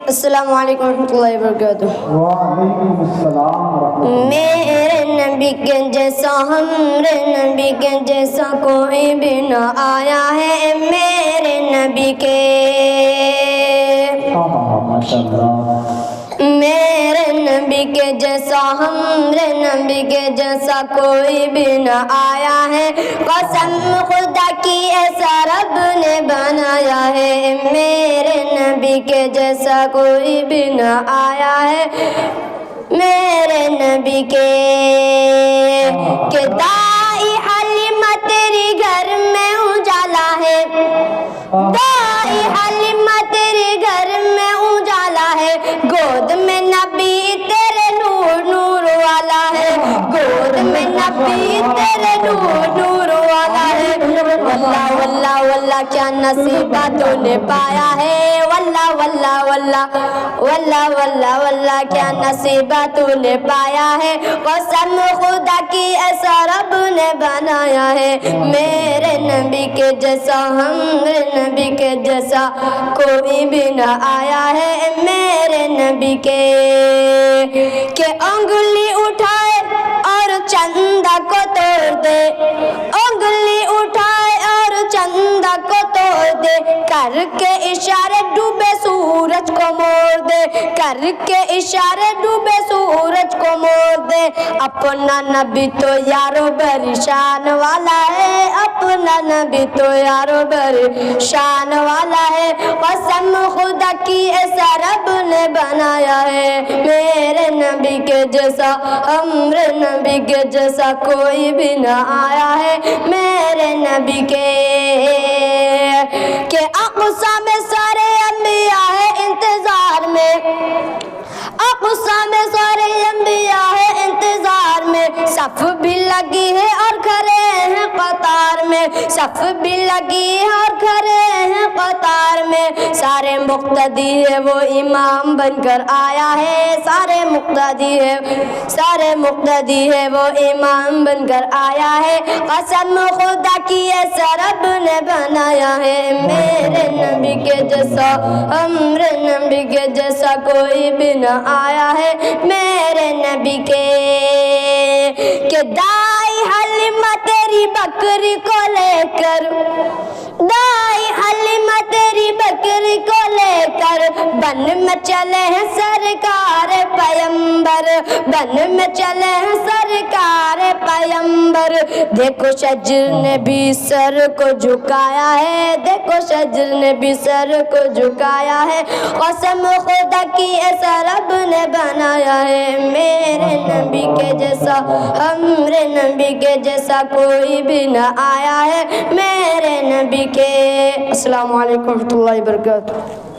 السلام علیکم ورحمۃ اللہ وبرکاتہ۔ وعلیکم السلام ورحمۃ اللہ۔ میرے نبی کے جیسا ہمارے نبی کے جیسا کوئی بھی نہ آیا ہے میرے نبی کے، ماشاء اللہ۔ میرے نبی کے جیسا ہمارے نبی کے جیسا کوئی بھی نہ آیا ہے، قسم خدا کی ایسا رب نے بنایا ہے، میرے نبی کے جیسا کوئی بھی نہ آیا ہے میرے نبی کے، کہ دائی حلیمہ تیری گھر میں اجالا ہے، دائی حلیمہ تیری گھر میں اجالا ہے، گود میں نبی تیرے نور نور والا ہے، گود میں نبی تیرے نور نور والا ہے، واللہ واللہ واللہ کیا نصیبہ تو نے پایا ہے، واللہ واللہ واللہ واللہ واللہ واللہ کیا نصیبہ تو نے پایا ہے، قسم خدا کی ایسا رب نے بنایا ہے، میرے نبی کے جیسا ہمارے نبی کے جیسا کوئی بھی نہ آیا ہے میرے نبی کے، کہ انگلی اٹھائے اور چندہ کو توڑ دے، انگلی اٹھائے اور چندہ کو توڑ دے، کر کے اشارے ڈوبے سورج کو موڑ دے، کر کے اشارے ڈوبے سورج کو موڑ دے، اپنا نبی تو یارو بری شان والا ہے، اپنا نبی تو یارو بری شان والا ہے، قسم خدا کی ایسا رب نے بنایا ہے، میرے نبی کے جیسا ہمارے نبی کے جیسا کوئی بھی نہ آیا ہے میرے نبی کے، کہ اقصی میں سارے انبیاء ہے انتظار میں، اقصی میں سارے انبیاء ہے انتظار میں، صف بھی لگی ہے اور کھڑے ہیں قطار میں، صف بھی لگی ہے اور کھڑے ہیں قطار میں، سارے مقتدی ہے وہ امام بن کر آیا ہے، سارے مقتدی ہے وہ امام بن کر آیا ہے، قسم خدا کی ایسا رب نے بنایا ہے، میرے نبی کے جیسا ہمارے نبی کے جیسا کوئی بھی نہ آیا ہے میرے نبی کے، کہ دائی حلیمہ تیری بکری کو لے کر، دائی حلیمہ تیری بکری کو لے کر بن میں چلے ہیں سرکار پیمبر، بن میں چلے ہیں سرکار پیمبر، دیکھو شجر نے بھی سر کو جھکایا ہے، دیکھو شجر نے بھی سر کو جھکایا ہے، قسم خدا کی ایسا رب نے بنایا ہے، میرے نبی کے جیسا ہمارے نبی کے جیسا کوئی بھی نہ آیا ہے میرے نبی کے۔ السلام علیکم ورحمۃ اللہ وبرکاتہ۔